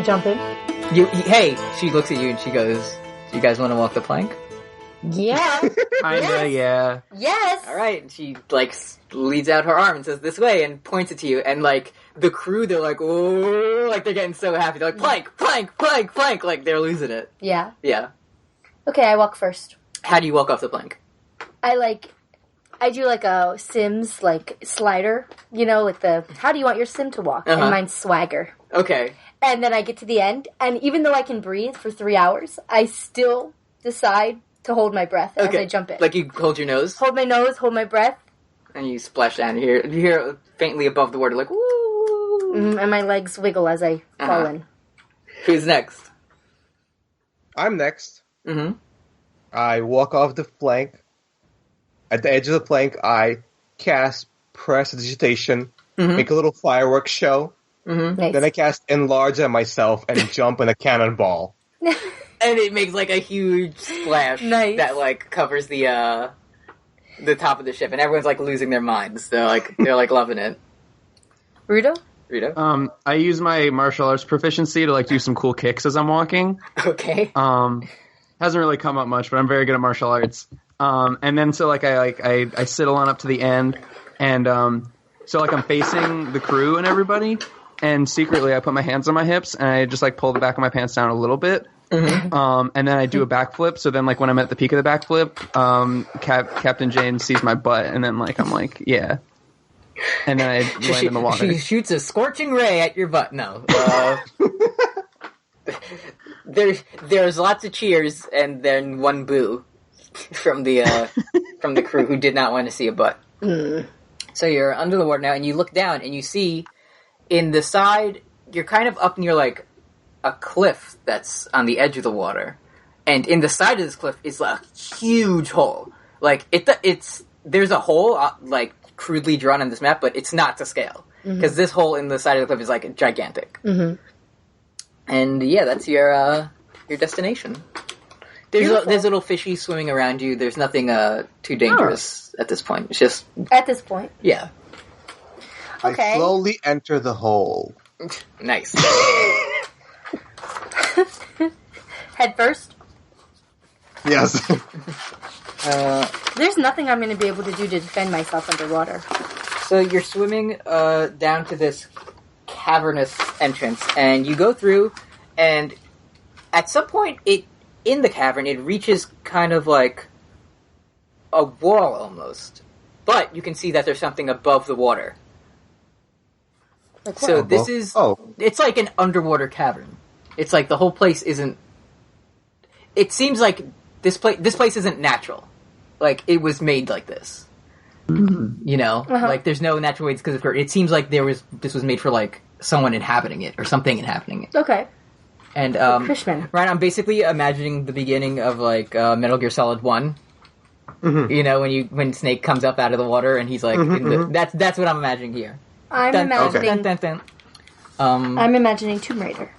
we jump in? Hey, she looks at you and she goes, "You guys want to walk the plank?" Yeah. Kinda, yeah. Yes. All right. And she leads out her arm and says, "This way," and points it to you. And the crew, they're like, "Oh!" Like they're getting so happy. They're like, "Plank, plank, plank, plank!" Like they're losing it. Yeah. Yeah. Okay, I walk first. How do you walk off the plank? I do a Sims slider, how do you want your Sim to walk? Uh-huh. And mine's swagger. Okay. And then I get to the end, and even though I can breathe for 3 hours, I still decide to hold my breath as I jump in. Like you hold your nose? Hold my nose, hold my breath. And you splash down. You hear faintly above the water, like, woo! And my legs wiggle as I fall in. Who's next? I'm next. Mm-hmm. I walk off the plank. At the edge of the plank, I cast Prestidigitation, make a little fireworks show. Mm-hmm. Nice. Then I cast Enlarge on myself and jump in a cannonball. And it makes a huge splash that covers the top of the ship, and everyone's losing their minds. They're loving it. Rudo? I use my martial arts proficiency to do some cool kicks as I'm walking. Okay. Hasn't really come up much, but I'm very good at martial arts. And then I sidle on up to the end, and so I'm facing the crew and everybody, and secretly I put my hands on my hips and I just pull the back of my pants down a little bit. Mm-hmm. And then I do a backflip. So then when I'm at the peak of the backflip, Captain Jane sees my butt, and then I'm yeah. And then I land in the water. She shoots a scorching ray at your butt. No. There's lots of cheers and then one boo from the crew who did not want to see a butt. Mm. So you're under the water now, and you look down and you see in the side, you're kind of up near a cliff that's on the edge of the water, and in the side of this cliff is a huge hole. There's a hole crudely drawn on this map, but it's not to scale because this hole in the side of the cliff is gigantic. Mm-hmm. And yeah, that's your destination. There's little fishies swimming around you. There's nothing too dangerous at this point. It's just at this point. Yeah. Okay. I slowly enter the hole. Nice. Head first? Yes. There's nothing I'm going to be able to do to defend myself underwater. So you're swimming down to this cavernous entrance, and you go through, and at some point, in the cavern, it reaches kind of a wall almost. But you can see that there's something above the water. So this is... It's like an underwater cavern. It's the whole place isn't... It seems like this place isn't natural. It was made like this. Mm-hmm. Uh-huh. There's no natural way because it seems like this was made for someone inhabiting it or something inhabiting it. Okay. And Fishman. Right, I'm basically imagining the beginning of Metal Gear Solid 1. Mm-hmm. When Snake comes up out of the water and he's that's what I'm imagining here. I'm imagining I'm imagining Tomb Raider.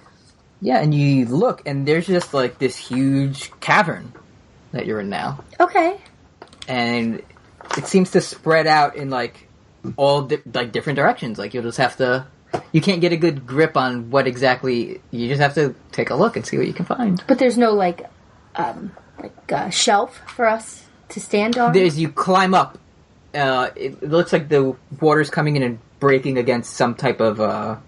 Yeah, and you look and there's just this huge cavern that you're in now. Okay. And it seems to spread out in all different directions. You'll just have to... You can't get a good grip on what exactly... You just have to take a look and see what you can find. But there's no, shelf for us to stand on? You climb up. It looks like the water's coming in and breaking against some type of,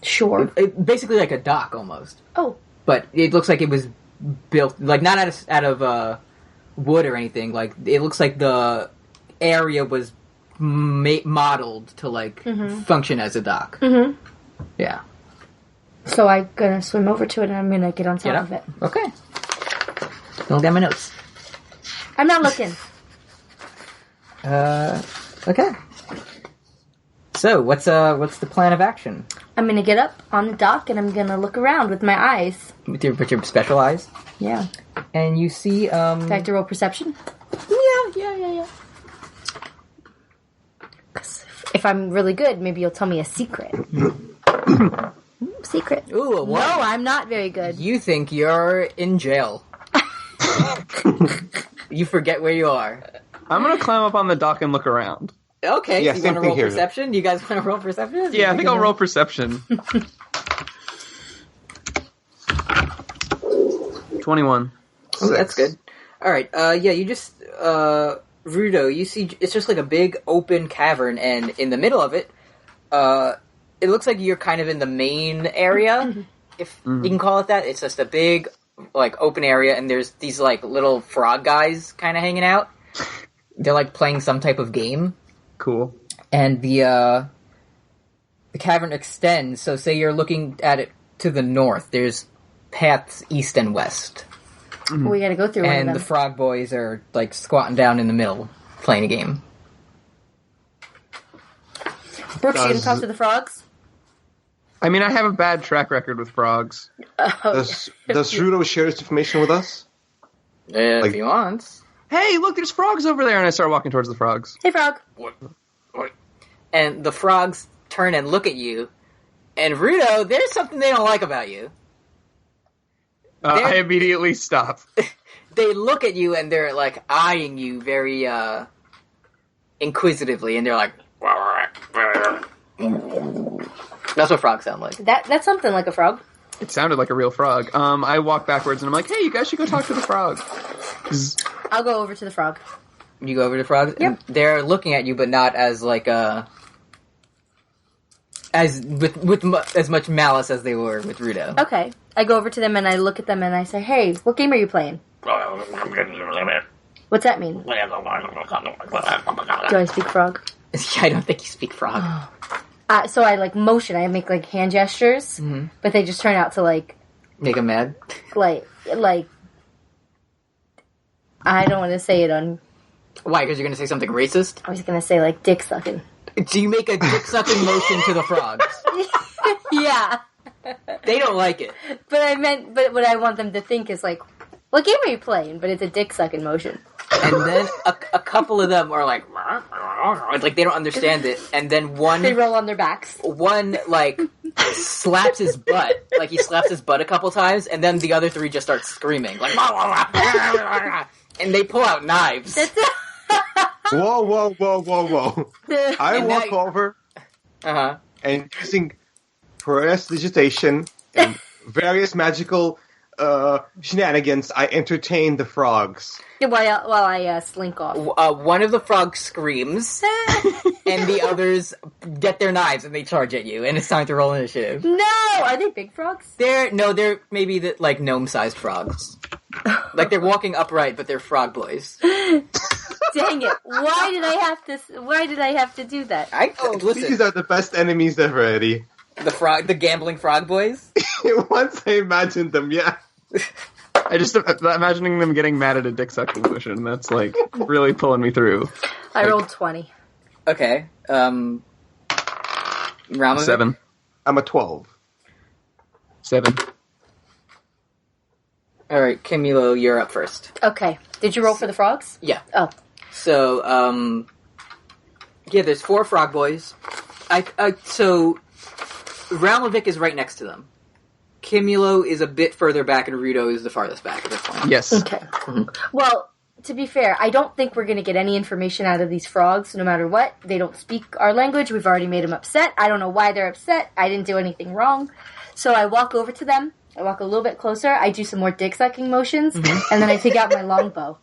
Shore? Basically like a dock, almost. Oh. But it looks like it was built... not out of wood or anything. It looks like the area was... modeled to function as a dock. Mm-hmm. Yeah. So I'm gonna swim over to it and I'm gonna get on top of it. Okay. Don't get my notes. I'm not looking. Okay. So what's the plan of action? I'm gonna get up on the dock and I'm gonna look around with my eyes. With your special eyes? Yeah. And you see Do I have to roll perception? Yeah. If I'm really good, maybe you'll tell me a secret. Secret. Ooh, a one. No, I'm not very good. You think you're in jail. You forget where you are. I'm gonna climb up on the dock and look around. Okay, yeah, so you want to roll here. perception? You guys want to roll perception? Yeah, I think I'll roll perception. 21. Oh, that's good. Alright, you just, Rudo, you see, it's just like a big open cavern, and in the middle of it, it looks like you're kind of in the main area, if you can call it that. It's just a big, like, open area, and there's these, like, little frog guys kind of hanging out. They're, like, playing some type of game. Cool. And the cavern extends, so say you're looking at it to the north, there's paths east and west. We gotta go through one of And them. the frog boys are, like, squatting down in the middle, playing a game. Brooks, you gonna talk to the frogs? I mean, I have a bad track record with frogs. Does Rudo share this information with us? If he wants. Hey, look, there's frogs over there, and I start walking towards the frogs. Hey, frog. And the frogs turn and look at you, and Rudo, there's something they don't like about you. I immediately stop. They look at you, and they're, like, eyeing you very, inquisitively, and they're like... That's what frogs sound like. That's something like a frog. It sounded like a real frog. I walk backwards, and I'm like, hey, you guys should go talk to the frog. I'll go over to the frog. You go over to frogs? Yep. They're looking at you, but not as, like, as much malice as they were with Rudo. Okay. I go over to them and I look at them and I say, hey, what game are you playing? What's that mean? Do I speak frog? I don't think you speak frog. So I, like, motion. I make, like, hand gestures. But they just turn out to, like... Make them mad? Like... I don't want to say it on... Why? Because you're going to say something racist? I was going to say, like, dick sucking. Do you make a dick-sucking motion to the frogs? Yeah. They don't like it. But what I want them to think is, like, what game are you playing? But it's a dick sucking motion. And then a couple of them are like they don't understand it. And then they roll on their backs. One, like, slaps his butt. Like, he slaps his butt a couple times, and then the other three just start screaming. Like, and they pull out knives. Whoa. I walk over and using prestidigitation and various magical shenanigans, I entertain the frogs. While I slink off. One of the frogs screams, and the others get their knives and they charge at you, and it's time to roll initiative. No! Are they big frogs? They're maybe like gnome-sized frogs. Like, they're walking upright, but they're frog boys. Dang it! Why did I have to do that? Listen, These are the best enemies ever, Eddie. The gambling frog boys. Once I imagined them, yeah. I just imagining them getting mad at a dick sucking motion. That's, like, really pulling me through. I rolled 20. Okay. Ralmevik? 7. I'm a 12. 7. All right, Kimulo, you're up first. Okay. Did you roll for the frogs? Yeah. Oh. So, there's 4 frog boys. So Ralmevik is right next to them. Kimulo is a bit further back, and Rudo is the farthest back at this point. Yes. Okay. Well, to be fair, I don't think we're going to get any information out of these frogs, no matter what. They don't speak our language. We've already made them upset. I don't know why they're upset. I didn't do anything wrong. So I walk over to them. I walk a little bit closer. I do some more dick-sucking motions, and then I take out my longbow.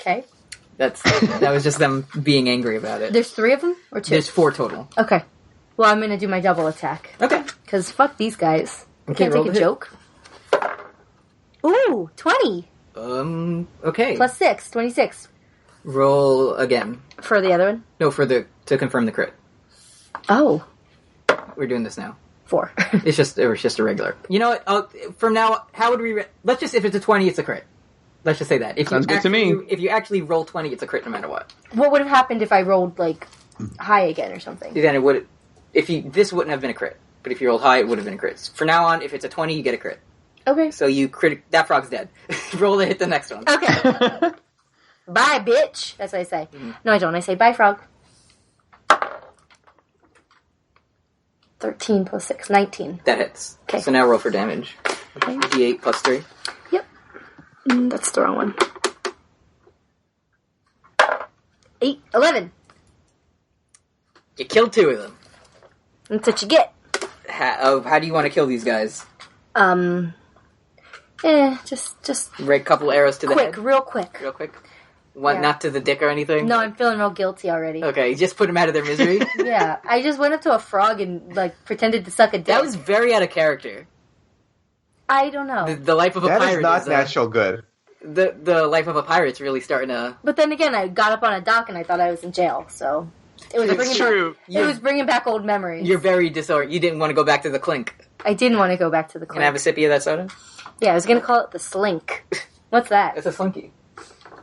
Okay. That was just them being angry about it. There's 3 of them? Or 2? There's 4 total. Okay. Well, I'm going to do my double attack. Okay. Because fuck these guys. I Okay, can't roll take a the hit. joke. Ooh, 20. Okay. Plus 6, 26. Roll again. For the other one? No, to confirm the crit. Oh. We're doing this now. 4. It was just a regular. You know what? From now, how would we... let's just, if it's a 20, it's a crit. Let's just say that. Sounds good to me. If you actually roll 20, it's a crit no matter what. What would have happened if I rolled, like, high again or something? Then it would... this wouldn't have been a crit. But if you rolled high, it would have been a crit. For now on, if it's a 20, you get a crit. Okay. So you crit... That frog's dead. Roll to hit the next one. Okay. Bye, bitch. That's what I say. No, I don't. I say, bye, frog. 13 plus 6, 19. That hits. Okay. So now roll for damage. Okay. D8 plus 3. Yep. That's the wrong one. 8, 11. You killed 2 of them. That's what you get. How do you want to kill these guys? Just Right, couple arrows to the head. real quick. Real quick. One, Yeah. not to the dick or anything? No, I'm feeling real guilty already. Okay, just put them out of their misery? Yeah, I just went up to a frog and, like, pretended to suck a dick. That was very out of character. I don't know. The life of a That pirate is not is natural good. the life of a pirate's really starting to... But then again, I got up on a dock and I thought I was in jail, so... It was It's true. It was bringing back old memories. You're very disoriented. You didn't want to go back to the clink. I didn't want to go back to the Can I have a clink. sippy of that soda? Yeah, I was going to call it the slink. What's that? It's a slinky.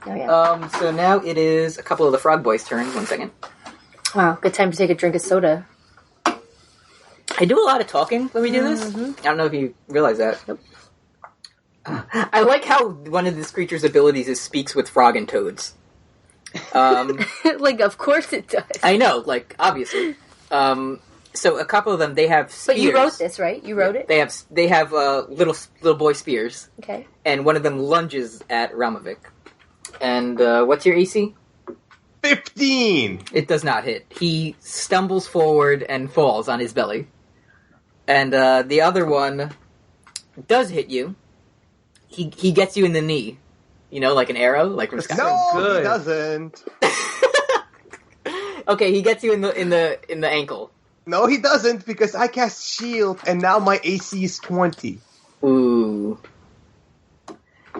Oh, yeah. So now it is a couple of the frog boys' turn. 1 second. Wow, good time to take a drink of soda. I do a lot of talking when we do this. I don't know if you realize that. Nope. I like how one of this creature's abilities is speaks with frog and toads. Like, of course it does. I know, like, obviously. So a couple of them, they have spears. But you wrote this, right? You wrote it? They have little boy spears, Okay. and one of them lunges at Ralmevik. And what's your AC? 15! It does not hit. He stumbles forward and falls on his belly. And the other one does hit you. He gets you in the knee. You know, like an arrow, like from Skyrim. No, good. he doesn't. Okay, he gets you in the ankle. No, he doesn't, because I cast shield, and now my AC is 20. Ooh.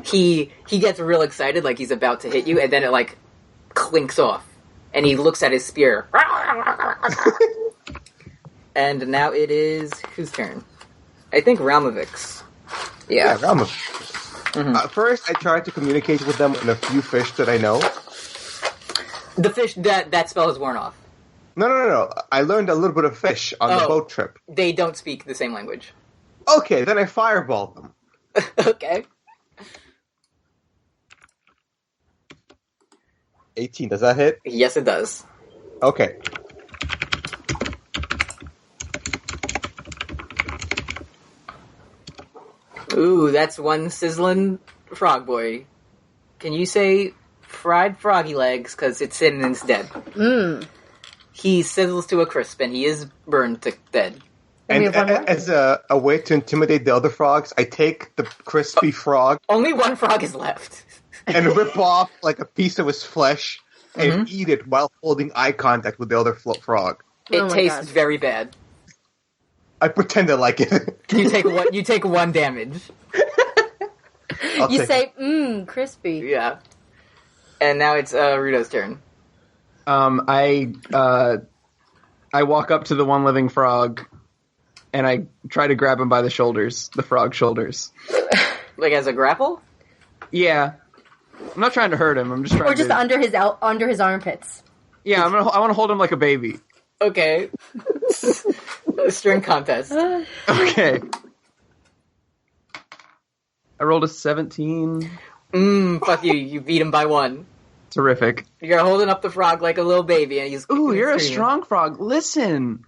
He gets real excited, like he's about to hit you, and then it like clinks off, and he looks at his spear. And now it is whose turn? I think Ralmevik's. Yeah. I'm first, I tried to communicate with them in a few fish that I know. The fish that spell is worn off. No. I learned a little bit of fish on the boat trip. They don't speak the same language. Okay, then I fireballed them. Okay. 18, does that hit? Yes, it does. Okay. Ooh, that's one sizzling frog boy. Can you say fried froggy legs, because it's sitting and it's dead? Mmm. He sizzles to a crisp, and he is burned to dead. And we And have one more? as a way to intimidate the other frogs, I take the crispy frog Only one frog is left. and rip off like a piece of his flesh and eat it while holding eye contact with the other frog. It Oh my tastes God. very bad. I pretend I like it. You take one damage. I'll You take say, crispy. Yeah. And now it's Rudo's turn. I walk up to the one living frog, and I try to grab him by the shoulders, the frog shoulders. Like as a grapple? Yeah, I'm not trying to hurt him. I'm just trying Or just to under his armpits. Yeah, I want to hold him like a baby. Okay. String contest. Okay. I rolled a 17. Fuck you. You beat him by one. Terrific. You're holding up the frog like a little baby, and he's Ooh, you're a screaming. strong frog. Listen.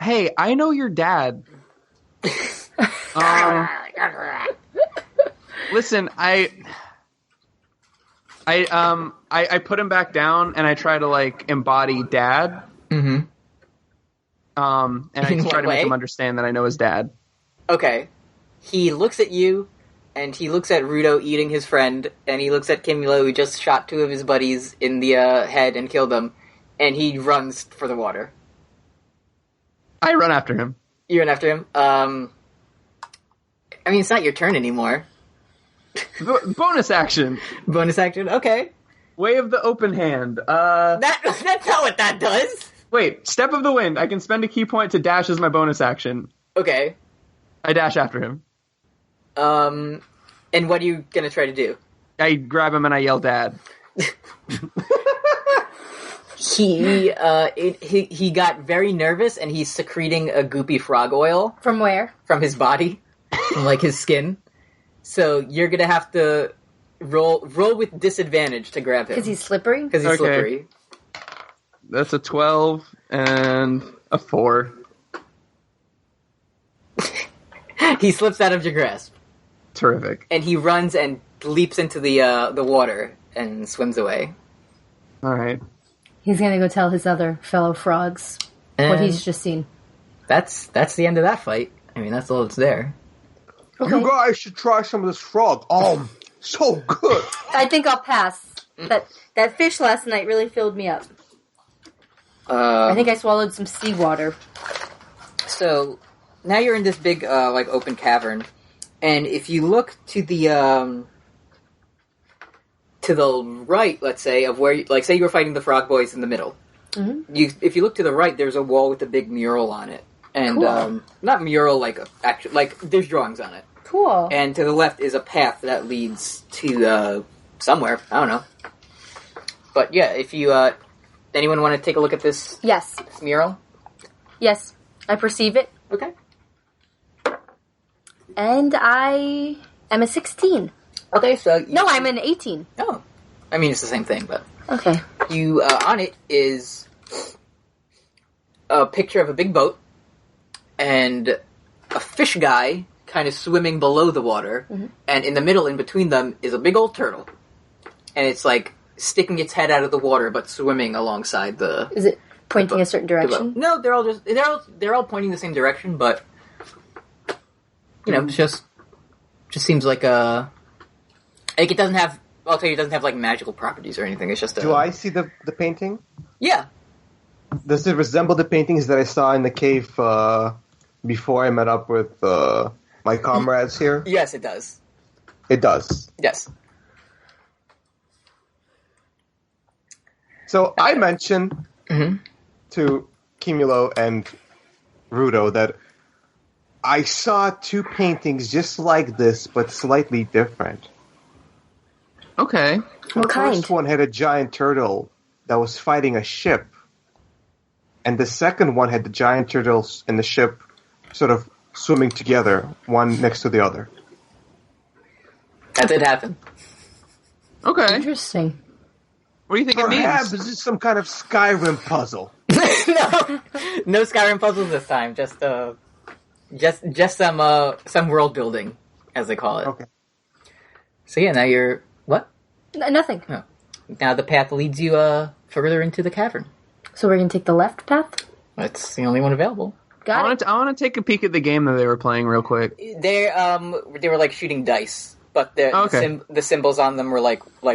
Hey, I know your dad. Listen, I put him back down, and I try to like embody dad. Mm-hmm. And I In try what to way? make him understand that I know his dad. Okay. He looks at you, and he looks at Rudo eating his friend, and he looks at Kimulo, who just shot two of his buddies in the head and killed them, and he runs for the water. I run after him. You run after him. I mean, it's not your turn anymore. Bonus action. Bonus action? Okay. Wave the open hand. That's not what that does! Wait, step of the wind. I can spend a key point to dash as my bonus action. Okay. I dash after him. And what are you gonna try to do? I grab him and I yell, "Dad!" He got very nervous, and he's secreting a goopy frog oil From where? from his body, from like his skin. So you're gonna have to roll with disadvantage to grab him Because he's slippery? because he's Okay. slippery. That's a 12 and a 4. He slips out of your grasp, Terrific. and he runs and leaps into the water and swims away. All right. He's gonna go tell his other fellow frogs what And he's just seen. that's the end of that fight. I mean, that's all that's there. Okay. You guys should try some of this frog. So good. I think I'll pass. That fish last night really filled me up. I think I swallowed some seawater. So now you're in this big, open cavern, and if you look to the right, let's say, of where, say you were fighting the frog boys in the middle. Mm-hmm. If you look to the right, there's a wall with a big mural on it, and cool. not mural there's drawings on it. Cool. And to the left is a path that leads to somewhere. I don't know. But yeah, if you anyone want to take a look at this? Yes. This mural? Yes. I perceive it. Okay. And I am a 16. Okay, so... No, I'm an 18. Oh. I mean, it's the same thing, but... Okay. You, on it is a picture of a big boat and a fish guy kind of swimming below the water, and in the middle, in between them, is a big old turtle. And it's sticking its head out of the water, but swimming alongside the... Is it pointing a certain direction? No, they're all pointing the same direction, but it's just seems like it doesn't have. I'll tell you, it doesn't have magical properties or anything. It's just. Do I see the painting? Yeah. Does it resemble the paintings that I saw in the cave before I met up with my comrades here? Yes, it does. It does. Yes. So I mentioned to Kimulo and Rudo that I saw two paintings just like this, but slightly different. Okay. What The kind? first one had a giant turtle that was fighting a ship, and the second one had the giant turtles and the ship sort of swimming together, one next to the other. That did happen. Okay. Interesting. What do you think Perhaps it means? this is some kind of Skyrim puzzle. No Skyrim puzzles this time. Just some world building, as they call it. Okay. So yeah, now you're what? Nothing. Oh. Now the path leads you further into the cavern. So we're going to take the left path? That's the only one available. Got it. I want to take a peek at the game that they were playing real quick. They were shooting dice, but the symbols on them were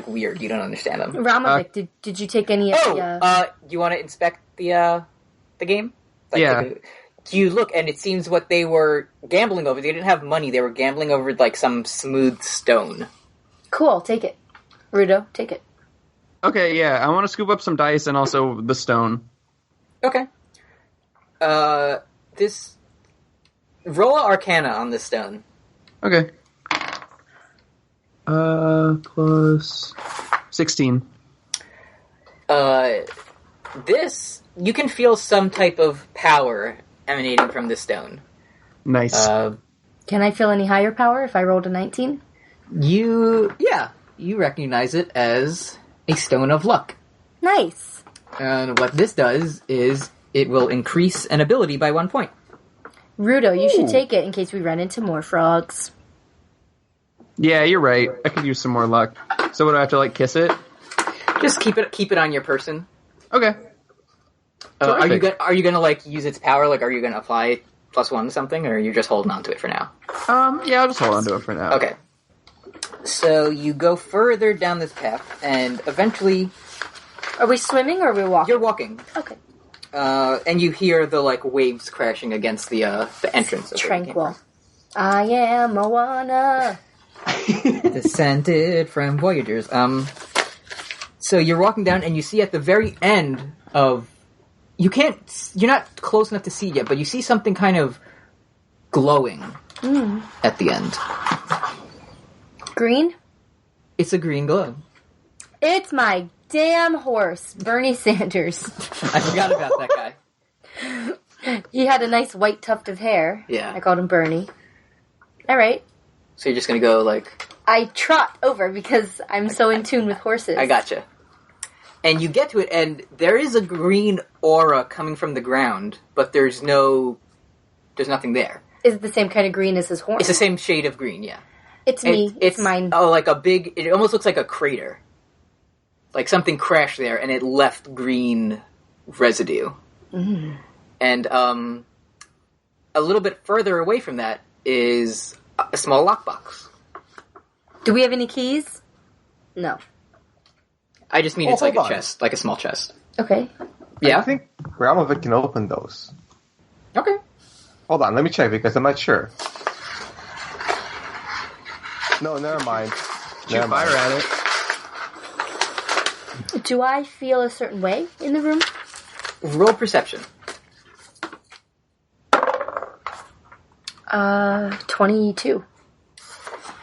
weird. You don't understand them. Ralmevik, did you take any of the... Do you want to inspect the game? Yeah. You look, and it seems what they were gambling over, they didn't have money, they were gambling over, some smooth stone. Cool, take it. Rudo, take it. Okay, yeah. I want to scoop up some dice and also the stone. Okay. Roll a Arcana on this stone. Okay. Plus 16. You can feel some type of power emanating from this stone. Nice. Can I feel any higher power if I rolled a 19? You recognize it as a stone of luck. Nice. And what this does is it will increase an ability by 1 point. Rudo, you should take it in case we run into more frogs. Yeah, you're right. I could use some more luck. So would I have to kiss it? Just keep it on your person. Okay. Are you gonna use its power? Are you gonna apply +1 to something, or are you just holding on to it for now? Yeah, I'll just hold on to it for now. Okay. So you go further down this path, and eventually... Are we swimming or are we walking? You're walking. Okay. And you hear the, waves crashing against the entrance. Tranquil. I am Moana. Descended from Voyagers. So you're walking down, and you see at the very end of... You're not close enough to see yet, but you see something kind of glowing at the end. Green? It's a green glow. It's my damn horse, Bernie Sanders. I forgot about that guy. He had a nice white tuft of hair. Yeah. I called him Bernie. Alright. So you're just gonna go, I trot over because I'm so in tune with horses. I gotcha. And you get to it, and there is a green aura coming from the ground, but there's nothing there. Is it the same kind of green as his horn? It's the same shade of green, yeah. It's me. It's mine. Oh, it almost looks like a crater. Something crashed there, and it left green residue. Mm. And a little bit further away from that is A small lockbox. Do we have any keys? No. I just mean it's like a hold on. chest, like a small chest. Okay. Yeah? I think Ralmevik can open those. Okay. Hold on, let me check because I'm not sure. No, never mind. Shoot fire at it. Do I feel a certain way in the room? Roll perception. 22.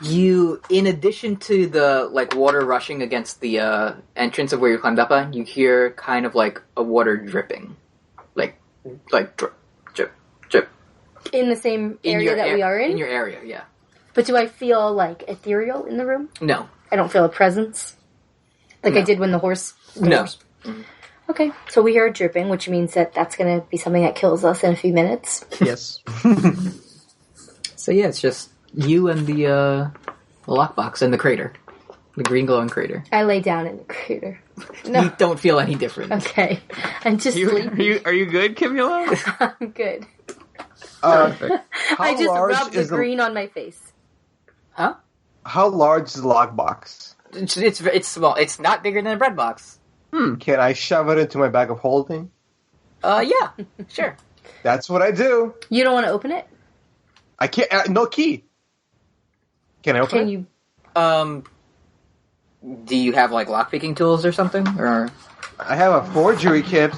You, in addition to the, like, water rushing against the, entrance of where you climbed up on, you hear kind of like a water dripping. Like drip, drip, drip. In the same area that we are in? In your area, yeah. But do I feel, like, ethereal in the room? No. I don't feel a presence? Like No. I did when the horse... No. Okay, so we hear it dripping, which means that that's going to be something that kills us in a few minutes. Yes. So yeah, it's just you and the lockbox and the crater. The green glowing crater. I lay down in the crater. No. You don't feel any different. Okay. I'm just sleepy. Are you good, Kimulo? I'm good. Perfect. I just large rubbed the is the- green on my face. Huh? How large is the lockbox? It's small. It's not bigger than a bread box. Can I shove it into my bag of holding? Yeah, sure. That's what I do. You don't want to open it? I can't. No key. Can I open Can it? you... Do you have like lockpicking tools or something? Or I have a forgery kit.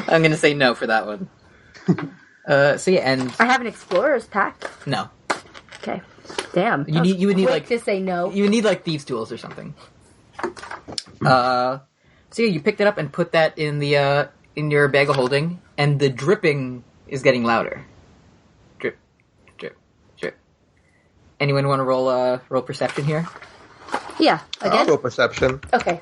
I'm gonna say no for that one. So yeah, and I have an explorer's pack. no, Okay. Damn. you would need Quick like to say no. you would need like thieves tools or something. So yeah, you picked it up and put that in the in your bag of holding, and the dripping is getting louder. Drip, drip, drip. Anyone want to roll perception here? Yeah. I'll Again? go perception. Okay.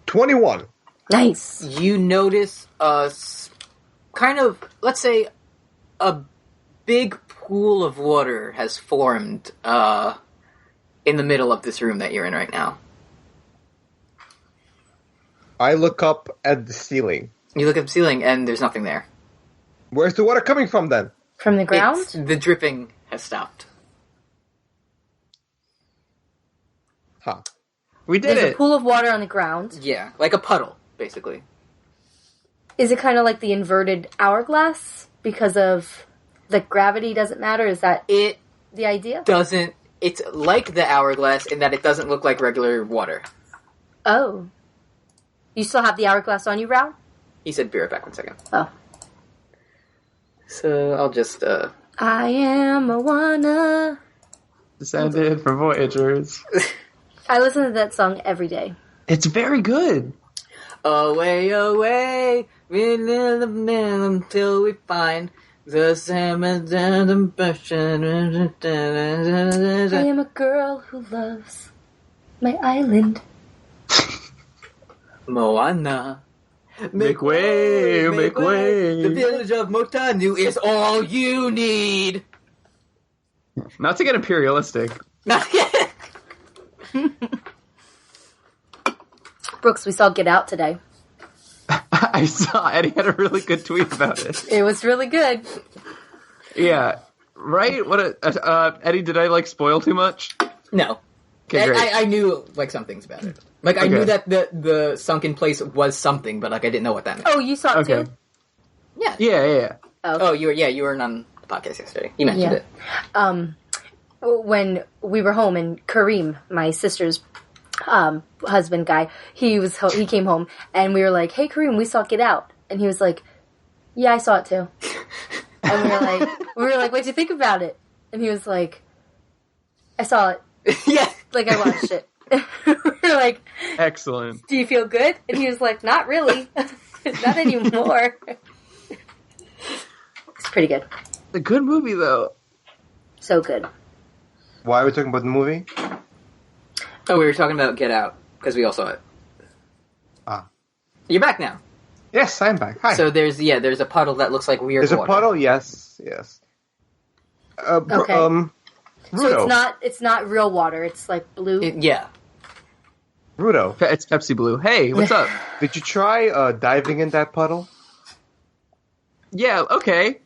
21. Nice. You notice kind of, let's say, a big pool of water has formed in the middle of this room that you're in right now. I look up at the ceiling. You look at the ceiling and there's nothing there. Where's the water coming from then? From the ground? The dripping has stopped. Huh. We did There's it. a pool of water on the ground. Yeah, like a puddle, basically. Is it kind of like the inverted hourglass? Because of the gravity doesn't matter? Is that It the idea? doesn't... It's like the hourglass in that it doesn't look like regular water. Oh. You still have the hourglass on you, Rao? He said, be right back 1 second. Oh. So I'll just, I am a wanna. Descended from Voyagers. I listen to that song every day. It's very good. Away, away, we live the man until we find the salmon and I am a girl who loves my island. Moana. Make way, make way. The village of Motanu is all you need. Not to get imperialistic. Brooks, we saw Get Out today. I saw Eddie had a really good tweet about it. It was really good. Yeah, right. What? Eddie, did I like spoil too much? No. Okay, great. I knew like some things about it. Like I knew that the sunken place was something, but like I didn't know what that meant. Oh, you saw it Okay. too? Yeah. Yeah. Oh, you were on the podcast yesterday. You mentioned it. When we were home and Kareem, my sister's husband guy, he came home and we were like, "Hey Kareem, we saw Get Out," and he was like, "Yeah, I saw it too." And we were like, "What'd you think about it?" And he was like, "I saw it. Yeah. Like I watched it." We were like, Excellent. "Do you feel good?" And he was like, "Not really, not anymore." It's pretty good. It's a good movie though. So good. Why are we talking about the movie? Oh, we were talking about Get Out because we all saw it. Ah. You're back now. Yes, I'm back. Hi. So there's a puddle that looks like weird There's a water. puddle? Yes. Okay. Rudo. So it's not real water. It's like blue. Yeah. Rudo, It's Pepsi Blue. Hey, what's up? did you try diving in that puddle? Yeah. Okay.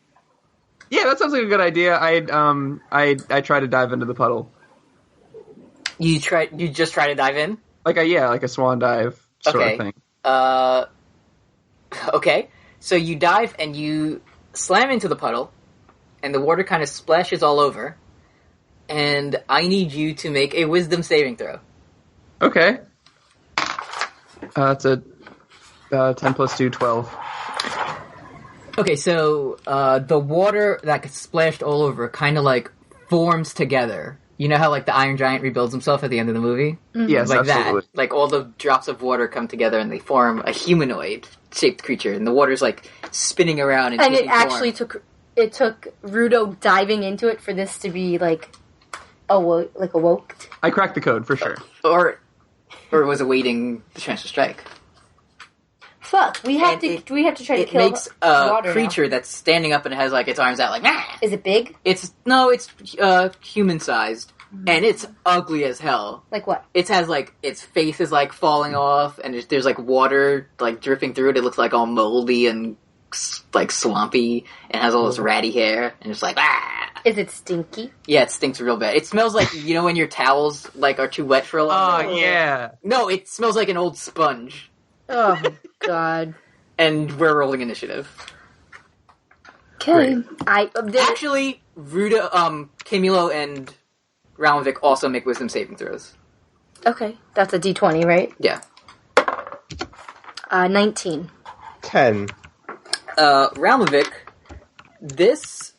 Yeah, that sounds like a good idea. I try to dive into the puddle. You just try to dive in? Like a swan dive sort of thing. Okay. So you dive and you slam into the puddle, and the water kind of splashes all over, and I need you to make a wisdom saving throw. Okay. It's a 10 plus 2, 12. Okay, so the water that gets splashed all over kind of like forms together. You know how like the Iron Giant rebuilds himself at the end of the movie? Mm-hmm. Yes, Like absolutely. that. Like all the drops of water come together and they form a humanoid-shaped creature, and the water's like spinning around and it actually took Rudo diving into it for this to be like awoke. I cracked the code for sure. Or was awaiting the chance to strike. Fuck, we have to try to It kill makes a water creature now. that's standing up and has like its arms out like, nah! Is it big? It's human-sized, and it's ugly as hell. Like what? It has like its face is like falling off, and there's like water like dripping through it. It looks like all moldy and like swampy, and has all this ratty hair, and it's like Is it stinky? Yeah, it stinks real bad. It smells like when your towels like are too wet for a long time. Oh, yeah. No, it smells like an old sponge. Oh God. And we're rolling initiative. Okay. Actually, Rudo, Kimulo, and Ralmevik also make wisdom saving throws. Okay, that's a D20, right? Yeah. 19. 10. Ralmevik, this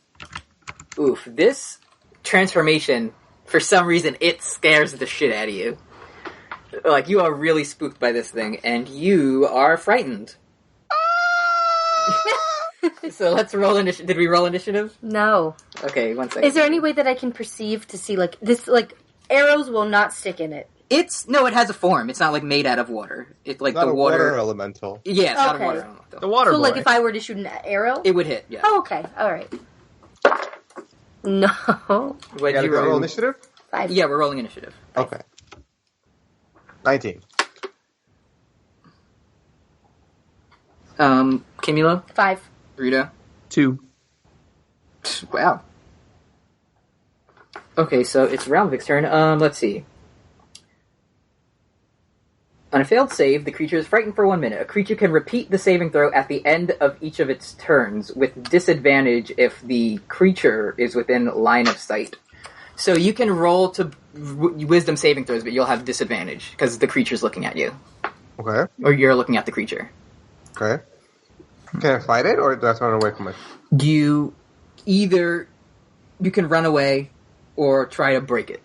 transformation, for some reason, it scares the shit out of you. Like, you are really spooked by this thing, and you are frightened. So let's roll initiative. Did we roll initiative? No. Okay, 1 second. Is there any way that I can perceive to see, like, this, like, arrows will not stick in it? It has a form. It's not, like, made out of water. It's like Not the a water elemental. Yeah, it's not a Okay. water elemental. The water So, boy. like, if I were to shoot an arrow? It would hit, yeah. Oh, okay. Alright. No. What Gotta did you roll roll? initiative? 5. Yeah, we're rolling initiative. Okay. 19. Kimulo? 5. Rudo? 2. Wow. Okay, so it's Ralmevik's turn. Let's see. On a failed save, the creature is frightened for 1 minute. A creature can repeat the saving throw at the end of each of its turns, with disadvantage if the creature is within line of sight. So you can roll to wisdom saving throws, but you'll have disadvantage, because the creature's looking at you. Okay. Or you're looking at the creature. Okay. Can I fight it, or do I have to run away from it? You can run away or try to break it.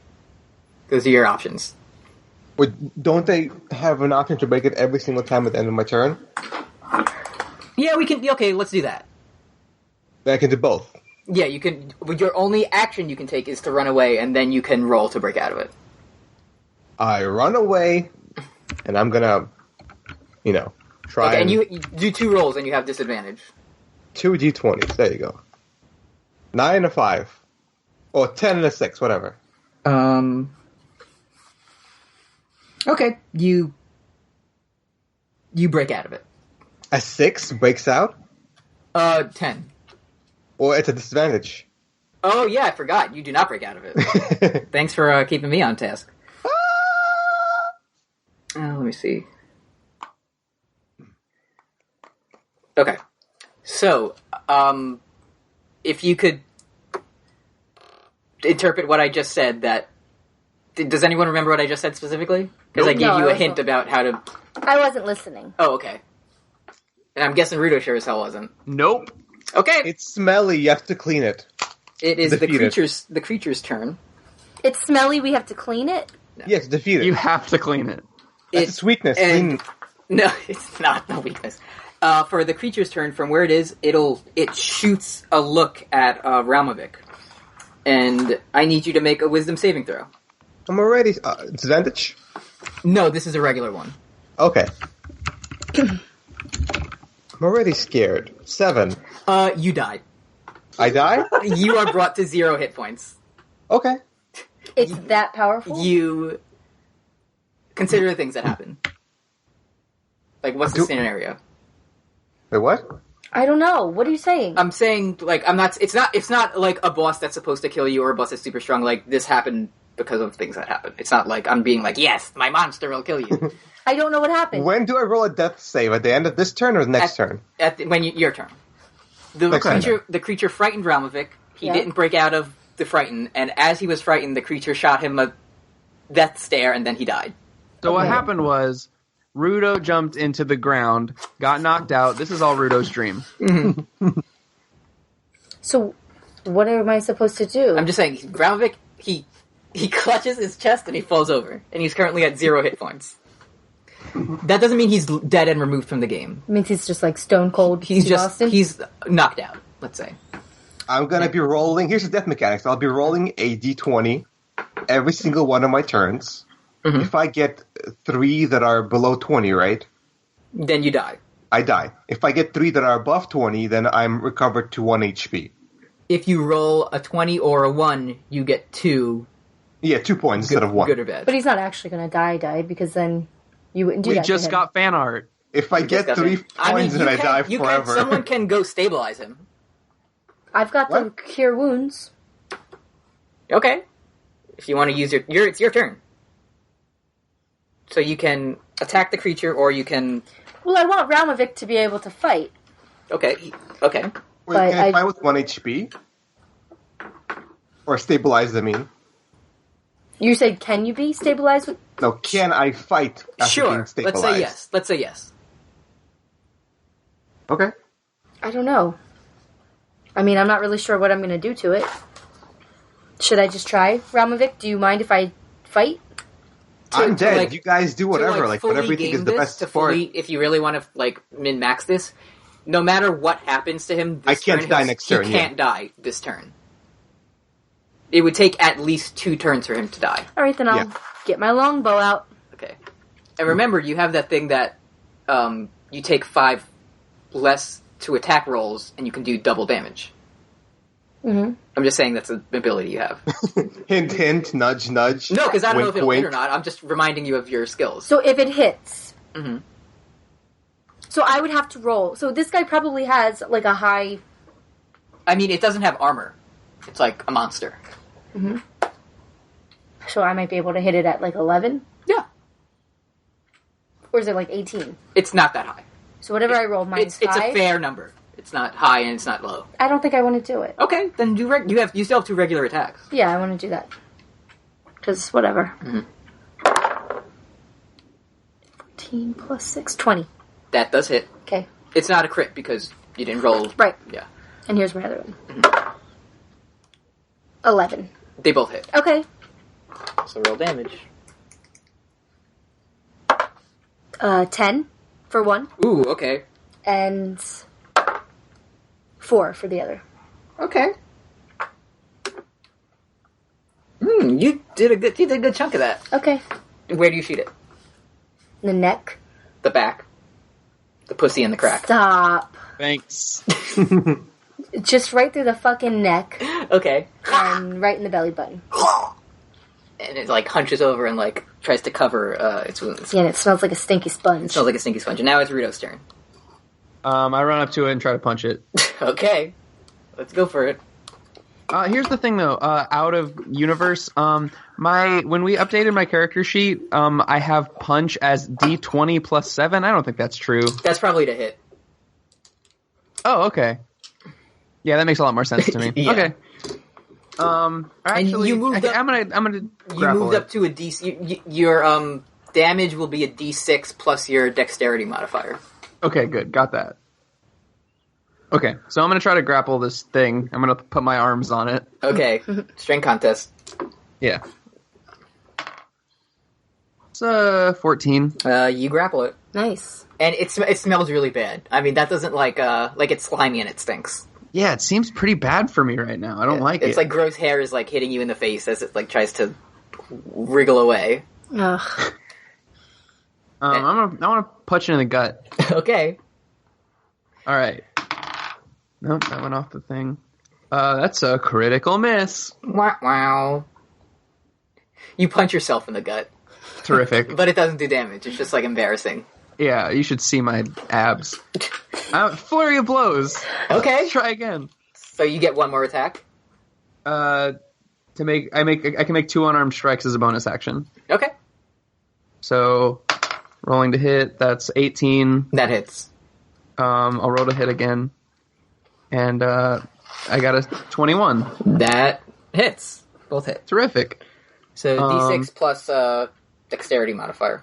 Those are your options. Wait, don't they have an option to break it every single time at the end of my turn? Yeah, we can. Okay, let's do that. Then I can do both. Yeah, you can. Your only action you can take is to run away, and then you can roll to break out of it. I run away, and I'm gonna, try Okay, and you do 2 rolls, and you have disadvantage. 2 d20s. There you go. 9 and a 5. Or 10 and a 6, whatever. Okay, you break out of it. A 6 breaks out? 10. Or it's a disadvantage. Oh yeah, I forgot. You do not break out of it. Thanks for keeping me on task. Let me see. Okay. So, if you could interpret what I just said, does anyone remember what I just said specifically? Because I gave you a hint about how to... I wasn't listening. Oh, okay. And I'm guessing Rudo sure as hell wasn't. Nope. Okay. It's smelly, you have to clean it. It is Defeat it. the creature's turn. It's smelly, we have to clean it? Yes, defeat it. You have to clean it. That's its weakness. and- Clean. No, it's not the weakness. For the creature's turn, from where it is, it shoots a look at Ralmevik. And I need you to make a wisdom saving throw. I'm already... disadvantage? No, this is a regular one. Okay. I'm already scared. 7. You die. I die? You are brought to 0 hit points. Okay. It's that powerful? You consider the things that happen. Like, what's the scenario? Wait, what? I don't know. What are you saying? I'm saying, like, I'm not. It's not like a boss that's supposed to kill you or a boss that's super strong. Like, this happened because of things that happen. It's not like I'm being like, yes, my monster will kill you. I don't know what happened. When do I roll a death save? At the end of this turn or the next turn? Your turn. The creature frightened Ralmevik. He didn't break out of the frighten, and as he was frightened, the creature shot him a death stare, and then he died. So what happened was, Rudo jumped into the ground, got knocked out. This is all Rudo's dream. So, what am I supposed to do? I'm just saying, Ralmevik, he clutches his chest and he falls over, and he's currently at 0 hit points. That doesn't mean he's dead and removed from the game. It means he's just like stone cold. He's knocked out, let's say. I'm going to be rolling. Here's the death mechanics. I'll be rolling a d20 every single one of my turns. Mm-hmm. If I get 3 that are below 20, right? Then you die. I die. If I get 3 that are above 20, then I'm recovered to 1 HP. If you roll a 20 or a 1, you get 2. Yeah, 2 points instead of 1. Good or bad. But he's not actually going to die, because then you wouldn't do that. We just got fan art. If I get 3 points, then I die forever. Someone can go stabilize him. I've got the cure wounds. Okay. If you want to use it's your turn. So you can attack the creature, or you can... Well, I want Ralmevik to be able to fight. Okay. Wait, can I fight with 1 HP? Or stabilize, I mean. You said, can you be stabilized with... No, can I fight after being stabilized? Let's say yes. Okay. I don't know. I mean, I'm not really sure what I'm going to do to it. Should I just try, Ralmevik? Do you mind if I fight? I'm dead. You guys do whatever. Whatever you think is the best support. If you really want to, min-max this, no matter what happens to him I can't die next turn. He can't die this turn. It would take at least 2 turns for him to die. Alright, then I'll get my longbow out. Okay. And remember, you have that thing that you take 5 less to attack rolls, and you can do double damage. Mm-hmm. I'm just saying that's an ability you have. Hint, hint, nudge, nudge. No, because I don't know if it'll wink. hit or not. I'm just reminding you of your skills. So if it hits... Mm-hmm. So I would have to roll. So this guy probably has, a high... I mean, it doesn't have armor. It's like a monster. Mm-hmm. So I might be able to hit it at, 11? Yeah. Or is it, 18? It's not that high. So whatever I roll, minus 5? It's a fair number. It's not high and it's not low. I don't think I want to do it. Okay, then you still have 2 regular attacks. Yeah, I want to do that. Because whatever. Mm-hmm. 14 plus 6, 20. That does hit. Okay. It's not a crit because you didn't roll. Right. Yeah. And here's my other one. Mm-hmm. 11. They both hit. Okay. So roll damage. 10 for one. Ooh, okay. And 4 for the other. Okay. You did a good chunk of that. Okay. Where do you shoot it? The neck. The back. The pussy and the crack. Stop. Thanks. Just right through the fucking neck. Okay. And right in the belly button. And it hunches over and tries to cover its wounds. Yeah, and it smells like a stinky sponge. It smells like a stinky sponge. And now it's Rudo's turn. I run up to it and try to punch it. Okay. Let's go for it. Here's the thing, though. Out of universe, when we updated my character sheet, I have punch as D20 plus 7. I don't think that's true. That's probably to hit. Oh, okay. Yeah, that makes a lot more sense to me. Yeah. Okay. Actually, you moved up, I'm gonna. You moved up to a D. Your damage will be a D6 plus your dexterity modifier. Okay, good. Got that. Okay, so I'm gonna try to grapple this thing. I'm gonna put my arms on it. Okay, strength contest. Yeah. It's 14. You grapple it. Nice. And it smells really bad. I mean, that doesn't it's slimy and it stinks. Yeah, it seems pretty bad for me right now. I don't like it. It's gross hair is hitting you in the face as it tries to wriggle away. Ugh. I want to punch it in the gut. Okay. All right. Nope, that went off the thing. That's a critical miss. Wow. You punch yourself in the gut. Terrific. But it doesn't do damage. It's just embarrassing. Yeah, you should see my abs. Flurry of blows. Okay. Let's try again. So you get one more attack. I can make 2 unarmed strikes as a bonus action. Okay. So, rolling to hit, that's 18. That hits. I'll roll to hit again. And, I got a 21. That hits. Both hit. Terrific. So D6 plus dexterity modifier.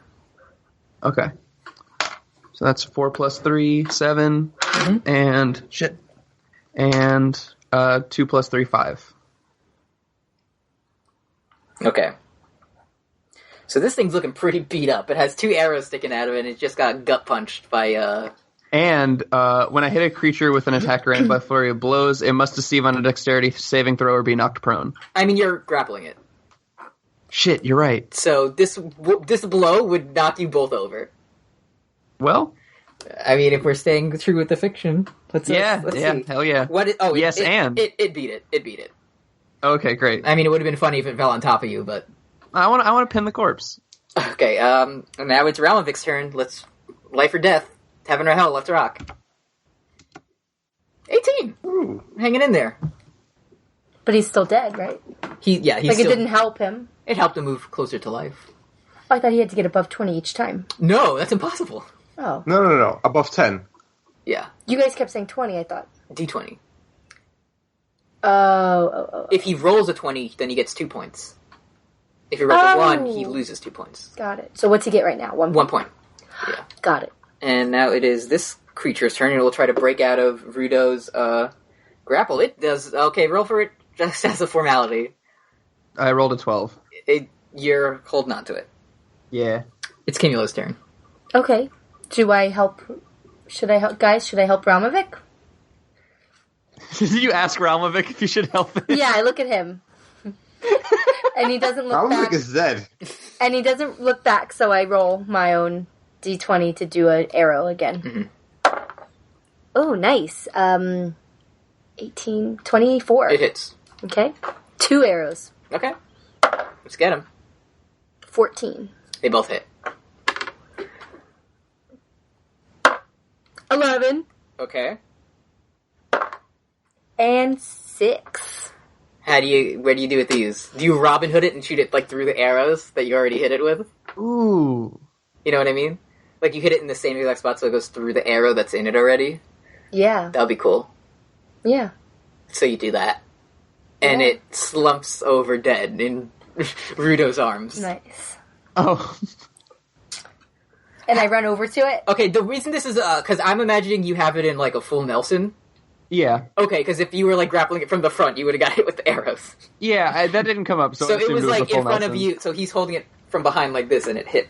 Okay. So that's 4 plus 3, 7. And, shit. And, 2 plus 3, 5. Okay. So this thing's looking pretty beat up. It has 2 arrows sticking out of it, and it just got gut punched by, And when I hit a creature with an attack granted by flurry of blows, it must deceive on a dexterity saving throw or be knocked prone. I mean, you're grappling it. Shit, you're right. So this blow would knock you both over. Well, I mean, if we're staying true with the fiction, let's see. Hell yeah. It beat it. It beat it. Okay, great. I mean, it would have been funny if it fell on top of you, but I want to pin the corpse. Okay. Now it's Ralmevik's turn. Let's life or death. Heaven or hell, let's rock. 18. Ooh. Hanging in there. But he's still dead, right? He's Like, still, it didn't help him. It helped him move closer to life. I thought he had to get above 20 each time. No, that's impossible. Oh. No. Above 10. Yeah. You guys kept saying 20, I thought. D20. Oh. If he rolls a 20, then he gets 2 points. If he rolls a 1, he loses 2 points. Got it. So what's he get right now? 1 point? 1 point. Yeah. Got it. And now it is this creature's turn, and it will try to break out of Rudo's grapple. It does. Okay, roll for it just as a formality. I rolled a 12. You're holding on to it. Yeah. It's Kimulo's turn. Okay. Do I help? Should I help, guys? Should I help Ralmevik? Did you ask Ralmevik if you should help him? Yeah, I look at him. And he doesn't look back. Ralmevik is dead. And he doesn't look back, so I roll my own D20 to do an arrow again. Mm-hmm. Oh, nice. 18, 24. It hits. Okay. 2 arrows. Okay. Let's get him. 14. They both hit. 11. Okay. And 6. Where do you do with these? Do you Robin Hood it and shoot it like through the arrows that you already hit it with? Ooh. You know what I mean? Like you hit it in the same exact spot so it goes through the arrow that's in it already? Yeah. That would be cool. Yeah. So you do that. And Yeah. it slumps over dead in Rudo's arms. Nice. Oh. And I run over to it. Okay, the reason this is, because I'm imagining you have it in, like, a full Nelson. Yeah. Okay, because if you were, like, grappling it from the front, you would have got hit with the arrows. Yeah, that didn't come up, so I it assumed was, a like, full in front of Nelson. you, so he's holding it from behind like this, and it hit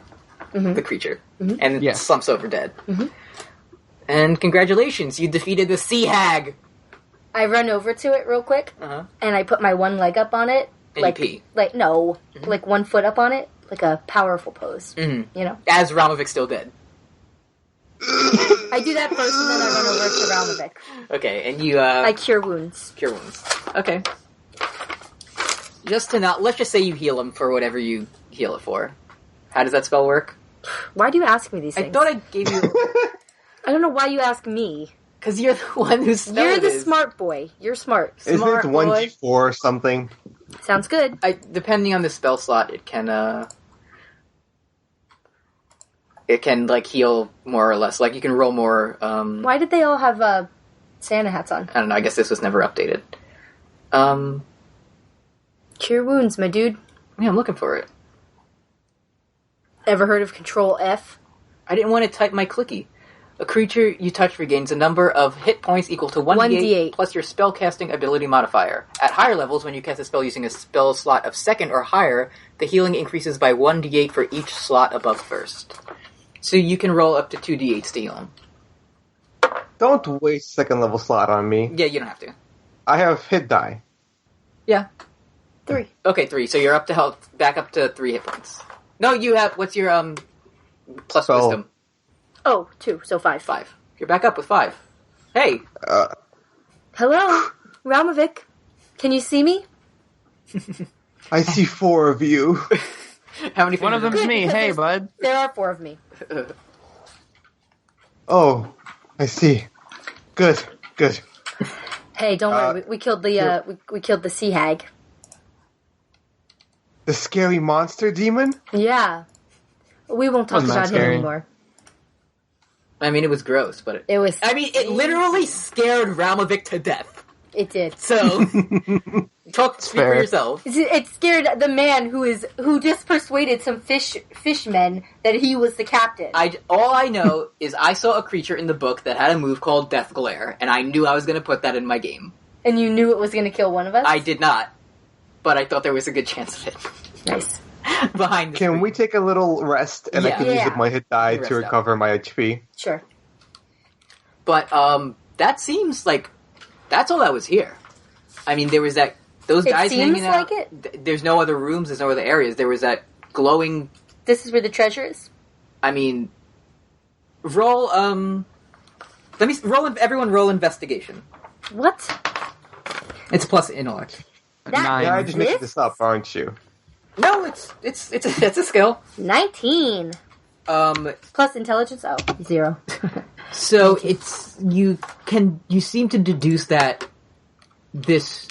the creature. Mm-hmm. And it Yeah. slumps over dead. Mm-hmm. And congratulations, you defeated the Sea Hag! I run over to it real quick, Uh-huh. and I put my one leg up on it. And like, you pee. Like, no. Like, 1 foot up on it. Like a powerful pose. Mm-hmm. You know? As Ralmevik's still dead. I do that first, and then I run over to Ralmevik. Okay, and you, I cure wounds. cure wounds. Okay. Just to not, let's just say you heal him for whatever you heal it for. How does that spell work? Why do you ask me these I things? thought I gave you... I don't know why you ask me. Because you're the one who's You're the smart boy. You're smart. Isn't Smart it boy. 1d4 or something? Sounds good. Depending on the spell slot, it can, like, heal more or less. Like, you can roll more, Why did they all have Santa hats on? I don't know, I guess this was never updated. Cure wounds, my dude. Yeah, I'm looking for it. Ever heard of Control F? I didn't want to type my clicky. A creature you touch regains a number of hit points equal to 1d8 1d8 plus your spellcasting ability modifier. At higher levels, when you cast a spell using a spell slot of second or higher, the healing increases by 1d8 for each slot above first. So you can roll up to 2d8s to heal him. Don't waste second level slot on me. Yeah, you don't have to. I have hit die. Yeah. 3. Okay, 3. So you're up to health, back up to 3 hit points. No, you have, what's your, plus Spell. wisdom? Oh, 2, so 5. 5. You're back up with 5. Hey! Hello, Ralmevik. Can you see me? I see 4 of you. How many One of fingers- them's me. because Hey, there's- bud. There are 4 of me. Oh, I see. Good. Hey, don't worry. We killed the we killed the sea hag. The scary monster demon? Yeah. We won't talk Wasn't that about him scary? anymore. I mean, it was gross, but It was. I mean, it literally scared Ralmevik to death. It did. So, speak for fair. yourself. It scared the man who just persuaded some fishmen that he was the captain. All I know is I saw a creature in the book that had a move called Death Glare, and I knew I was going to put that in my game. And you knew it was going to kill one of us? I did not, but I thought there was a good chance of it. Nice. Behind the Can screen. we take a little rest and I Yeah. can use up my hit die Rest to up. recover my HP? Sure. But that seems like that's all that was here. I mean, there was those It guys seems hanging out. like it. There's no other rooms. There's no other areas. There was that glowing. This is where the treasure is? I mean, roll. Let me roll. Everyone, roll investigation. What? It's plus intellect. That Nine. Yeah, I just made exists? this up, aren't you? No, it's a skill. 19. Plus intelligence? Oh, 0. So you seem to deduce that this,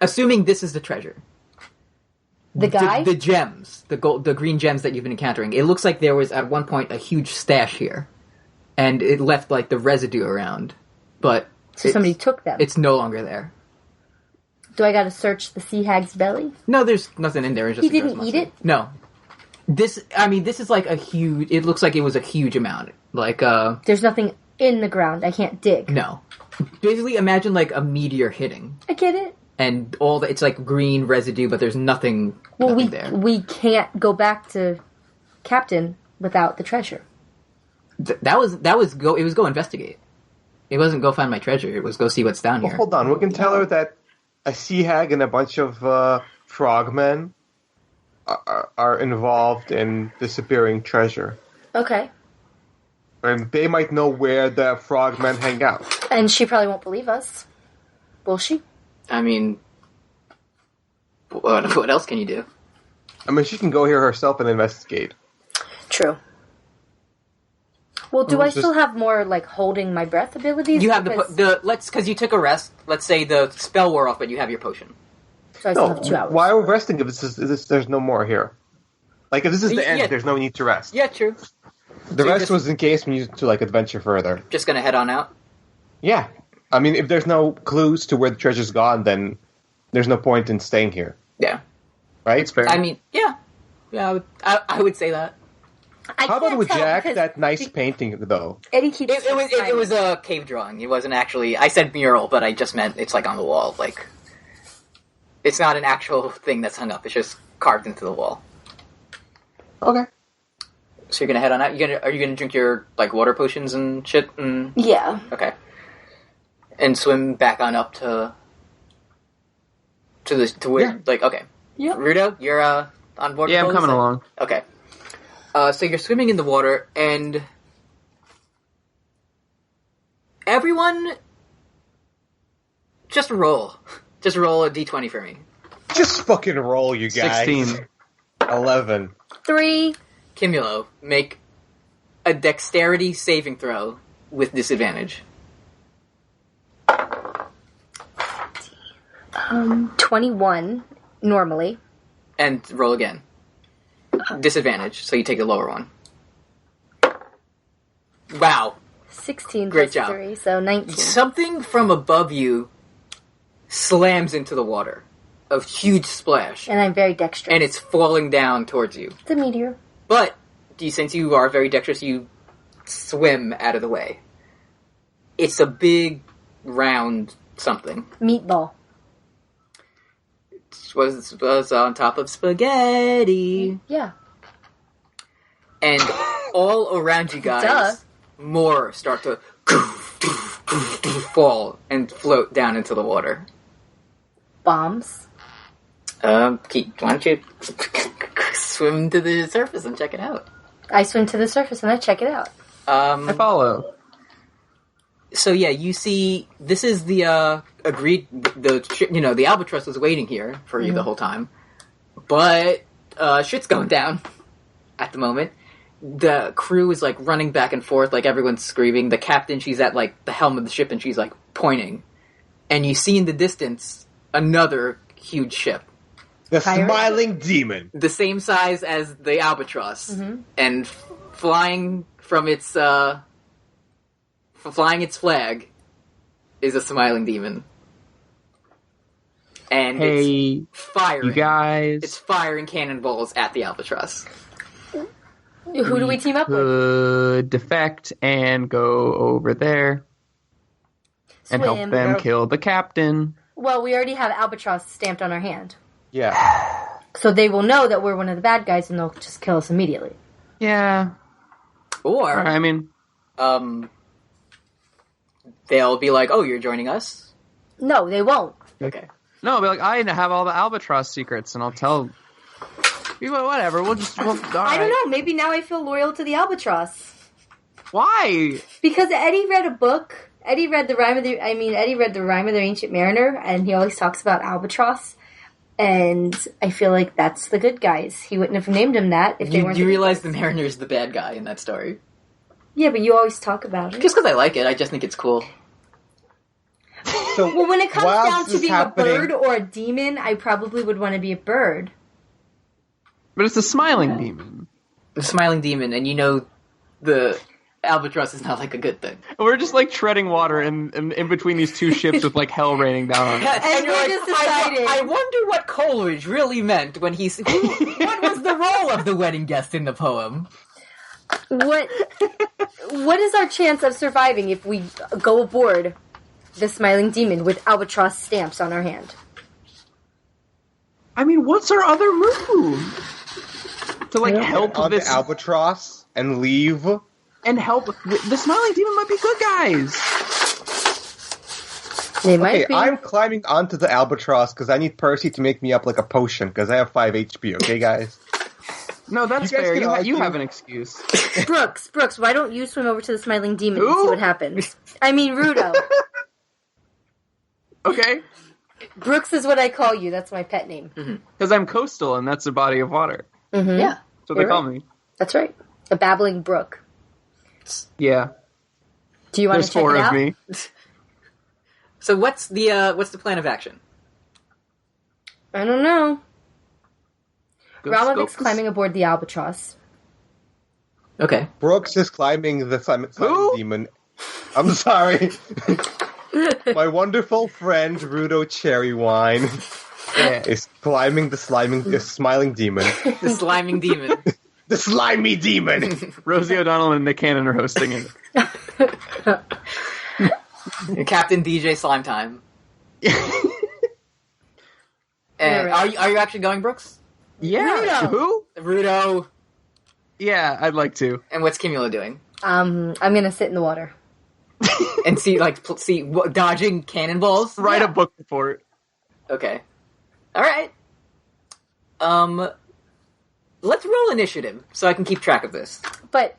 assuming this is the treasure. The guy? The gems, the green gems that you've been encountering. It looks like there was at one point a huge stash here, and it left like the residue around, but So somebody took them. It's no longer there. Do I gotta search the sea hag's belly? No, there's nothing in there. It's just He a gross didn't eat monster. it? No. This is like a huge. It looks like it was a huge amount. Like There's nothing in the ground. I can't dig. no. Basically, imagine like a meteor hitting, I get it. and it's like green residue, but there's nothing. Well, nothing there. we can't go back to Captain without the treasure. That was go. It was go investigate. It wasn't go find my treasure. It was go see what's down Well, here. hold on. We can tell her that a sea hag and a bunch of frogmen are involved in disappearing treasure. Okay. And they might know where the frogmen hang out. And she probably won't believe us. Will she? I mean, what else can you do? I mean, she can go here herself and investigate. True. Well, do I just- still have more, like, holding my breath abilities? You have Because- because you took a rest. Let's say the spell wore off, but you have your potion. So I still No, have 2 hours. why are we resting if there's no more here? Like, if this is the end, Yeah. there's no need to rest. Yeah, true. The So rest just- was in case we needed to, like, adventure further. Just gonna head on out. Yeah. I mean, if there's no clues to where the treasure's gone, then there's no point in staying here. Yeah. Right? It's fair. I mean, yeah. I would say that. I How about can't with tell Jack, because that nice painting, though? Eddie keeps It was a cave drawing. It wasn't actually. I said mural, but I just meant it's like on the wall. Like, it's not an actual thing that's hung up. It's just carved into the wall. Okay. So you're gonna head on out. Are you gonna drink your like water potions and shit? And Yeah. okay, and swim back on up to where? Yeah. Like okay, Yep. Rudo, you're on board. Yeah, I'm with coming those? along. Okay. So you're swimming in the water, and everyone, just roll. Just roll a d20 for me. Just fucking roll, you guys. 16. 11. 3. Kimulo, make a dexterity saving throw with disadvantage. 21, normally. And roll again. Disadvantage, so you take the lower one. Wow. 16 Great plus job. 3, so 19. Something from above you slams into the water. A huge splash. And I'm very dexterous. And it's falling down towards you. It's a meteor. But, since you are very dexterous, you swim out of the way. It's a big, round something. Meatball. Was on top of spaghetti. Yeah. And all around you guys, Duh. more start to fall and float down into the water. Bombs. Why don't you swim to the surface and check it out? I swim to the surface and I check it out. I follow. So yeah, you see, this is the the albatross was waiting here for you the whole time, but shit's going down at the moment. the crew is like running back and forth, like everyone's screaming. The captain, she's at like the helm of the ship and she's like pointing. And you see in the distance another huge ship. The Smiling Demon. The same size as the Albatross. Mm-hmm. And flying from its flag is a Smiling Demon. And it's firing. You guys. It's firing cannonballs at the Albatross. Who do we team up with? Could defect and go over there and help them kill the captain. Well, we already have Albatross stamped on our hand. Yeah. So they will know that we're one of the bad guys and they'll just kill us immediately. Yeah. Or, I mean... they'll be like, oh, you're joining us? No, they won't. Okay. No, I'll be like, I have all the Albatross secrets, and I'll tell... Whatever, I don't know, maybe now I feel loyal to the Albatross. Why? Because Eddy read a book. Eddy read the Rime of the Ancient Mariner, and he always talks about Albatross. And I feel like that's the good guys. He wouldn't have named him that if they weren't. You realize the Mariner's the bad guy in that story. Yeah, but you always talk about it. Just because I like it, I just think it's cool. So, well, when it comes down to being a bird or a demon, I probably would want to be a bird. But it's a Smiling Demon. The Smiling Demon, and you know the Albatross is not like a good thing. We're just like treading water in between these two ships with like hell raining down on us. And you're just decided. I wonder what Coleridge really meant when he said, what was the role of the wedding guest in the poem? What is our chance of surviving if we go aboard the Smiling Demon with Albatross stamps on our hand? I mean, what's our other move? To like help on this the Albatross and leave and help. The Smiling Demon might be good guys. They might be. I'm climbing onto the Albatross because I need Percy to make me up like a potion because I have 5 HP. Okay, guys. No, that's fair. You have an excuse. Brooks, why don't you swim over to the Smiling Demon and see what happens? I mean, Rudo. Okay. Brooks is what I call you. That's my pet name. Because I'm coastal, and that's a body of water. Mm-hmm. Yeah. That's what they call me. That's right. A babbling brook. Yeah. Do you want to check it out? There's 4 of me. So what's the plan of action? I don't know. Ralmevik's Scopus. climbing aboard the Albatross. Okay. Brooks is climbing the Smiling Demon. I'm sorry. My wonderful friend Rudo Cherrywine is climbing the Smiling Demon. The Sliming Demon. The Slimy Demon! Rosie O'Donnell and Nick Cannon are hosting it. Captain DJ Slime Time. And are you actually going, Brooks? Yeah. Rudo. Who? Rudo. Yeah, I'd like to. And what's Kimulo doing? I'm gonna sit in the water. And see dodging cannonballs? Write a book report. Okay. Alright. Let's roll initiative so I can keep track of this. But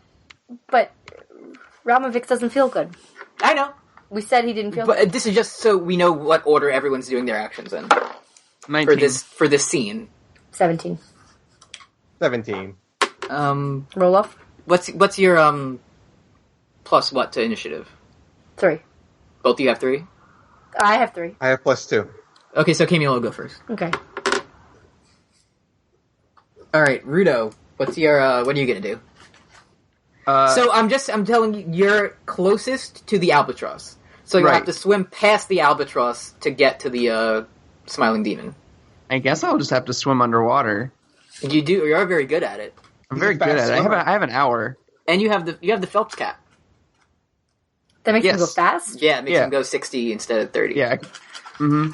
Ralmevik doesn't feel good. I know. We said he didn't feel But good. this is just so we know what order everyone's doing their actions in. 19. For this scene. 17. 17. Roll off. What's your plus what to initiative? 3. Both of you have 3? I have 3. I have +2. Okay, so Kimulo will go first. Okay. Alright, Rudo, what are you gonna do? So I'm telling you, you're closest to the Albatross. So you'll have to swim past the Albatross to get to the Smiling Demon. I guess I'll just have to swim underwater. You're very good at it. I'm very good at it. I have an hour. And you have the Phelps cap. That makes him go fast? Yeah, it makes him go 60 instead of 30. Yeah. Mm-hmm.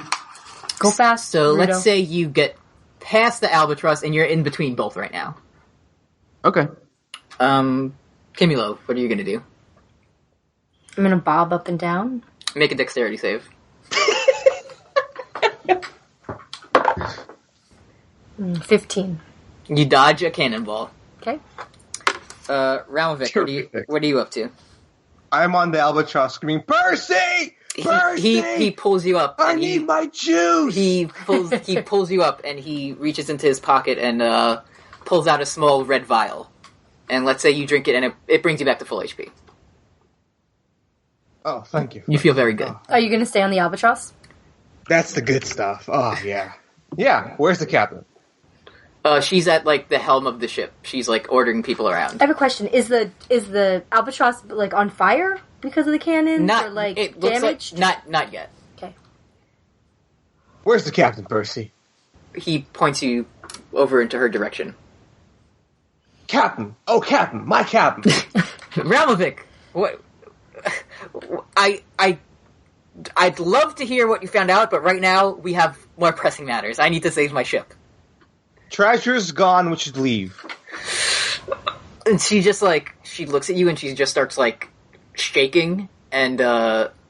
Go fast, So Rudo. let's say you get past the Albatross and you're in between both right now. Okay. Kimulo, what are you gonna do? I'm gonna bob up and down. Make a dexterity save. 15. You dodge a cannonball. Okay. Ralmevik, what are you up to? I'm on the Albatross screaming, Percy! Percy! He pulls you up. I need my juice! He pulls you up and he reaches into his pocket and pulls out a small red vial. and let's say you drink it, and it brings you back to full HP. Oh, thank you. You feel very good. Are you going to stay on the albatross? That's the good stuff. Oh, yeah. Yeah, where's the captain? She's at, like, the helm of the ship. She's, like, ordering people around. I have a question. Is the albatross, like, on fire because of the cannons? Not, or, like, it looks damaged? like, not yet. Okay. Where's the captain, Percy? He points you over into her direction. Captain! Oh, captain! My captain! Ralmevik! What? I'd love to hear what you found out, but right now we have more pressing matters. I need to save my ship. Treasure's gone, we should leave. And she just, like, she looks at you and she just starts, like, shaking, and,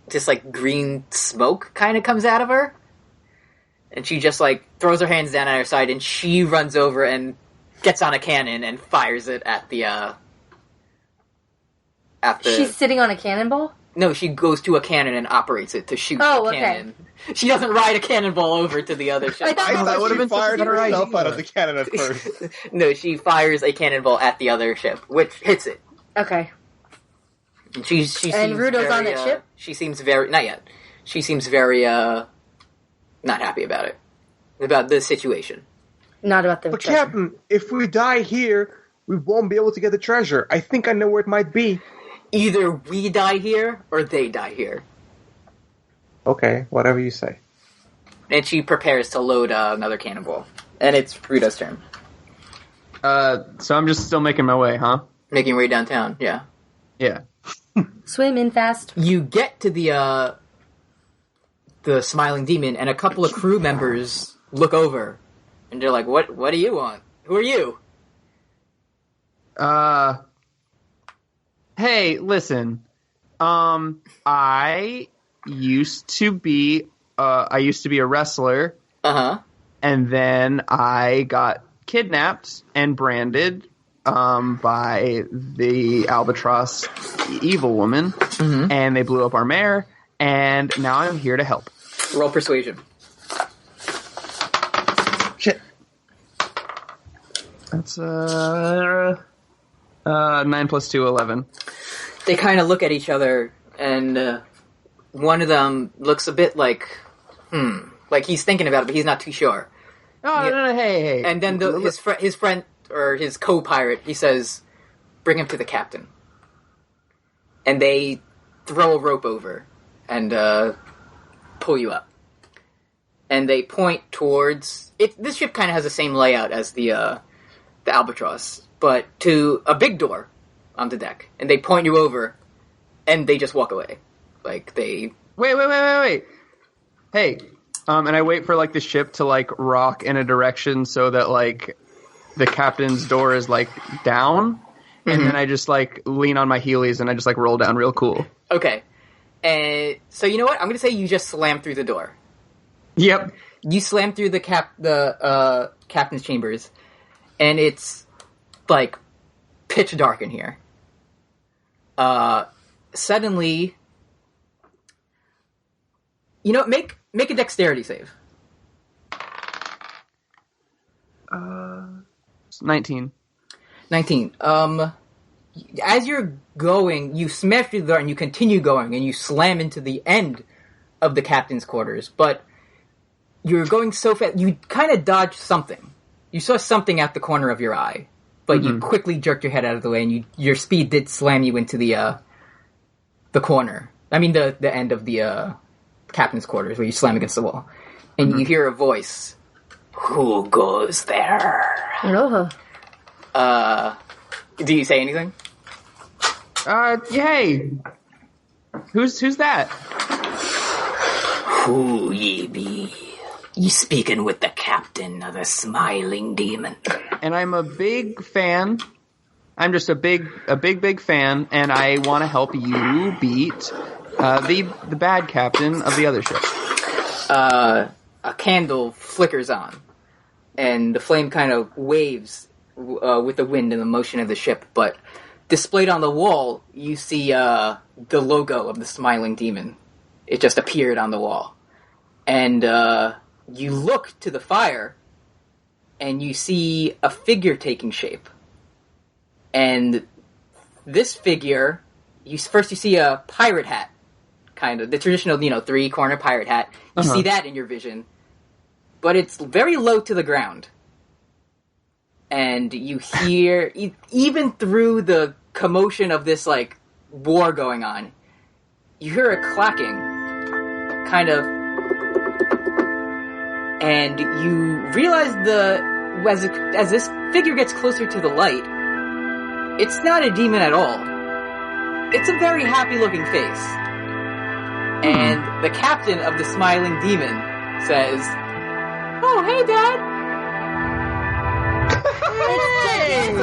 just, like, green smoke kind of comes out of her. And she just, like, throws her hands down at her side, and she runs over and gets on a cannon and fires it at the... She's sitting on a cannonball? No, she goes to a cannon and operates it to shoot the cannon. She doesn't ride a cannonball over to the other ship. I thought That would have been fired better herself idea. out of the cannon at first. No, she fires a cannonball at the other ship, which hits it. Okay. And she And seems Rudo's very, on that ship? She seems very... Not yet. She seems very, not happy about it. About the situation. Not about the But treasure. captain, if we die here, we won't be able to get the treasure. I think I know where it might be. Either we die here, or they die here. Okay, whatever you say. And she prepares to load another cannonball. And it's Rudo's turn. So I'm just still making my way, huh? Making your way downtown, yeah. Yeah. Swim in fast. You get to the Smiling Demon, and a couple of crew members look over. And they're like, what do you want? Who are you? Hey, listen. I used to be a wrestler, and then I got kidnapped and branded by the Albatross evil woman, and they blew up our mare, and now I'm here to help. Roll persuasion. Shit. That's 9 plus 2, 11. They kind of look at each other, and one of them looks a bit like he's thinking about it, but he's not too sure. Oh, Yeah. no, hey. And then his friend, or his co-pirate, he says, bring him to the captain. And they throw a rope over and pull you up. And they point towards... This ship kind of has the same layout as the Albatross, but to a big door on the deck. And they point you over, and they just walk away. Like, they... Wait. Hey, and I wait for, like, the ship to, like, rock in a direction so that, like, the captain's door is, like, down. And then I just, like, lean on my heelys and I just, like, roll down real cool. Okay. And so, you know what? I'm going to say you just slam through the door. Yep. You slam through the captain's chambers, and it's, like, pitch dark in here. Suddenly... You know, make a dexterity save. 19. 19. As you're going, you smash through the door and you continue going and you slam into the end of the captain's quarters, but you're going so fast, you kind of dodged something. You saw something at the corner of your eye, but you quickly jerked your head out of the way and your speed did slam you into the corner. I mean, the end of the captain's quarters where you slam against the wall. And you hear a voice. Who goes there? Aloha. Do you say anything? Hey! Who's that? Who ye be? You speaking with the captain of the Smiling Demon. And I'm a big fan. I'm just a big fan, and I want to help you beat the bad captain of the other ship. A candle flickers on, and the flame kind of waves with the wind and the motion of the ship, but displayed on the wall, you see the logo of the Smiling Demon. It just appeared on the wall. And you look to the fire, and you see a figure taking shape. And this figure, you see a pirate hat, kind of the traditional, 3-corner pirate hat. You see that in your vision, but it's very low to the ground. And you hear, even through the commotion of this, war going on, you hear a clacking, kind of, and you realize as this figure gets closer to the light, it's not a demon at all. It's a very happy-looking face. And the captain of the smiling demon says, "Oh, hey, Dad!" It's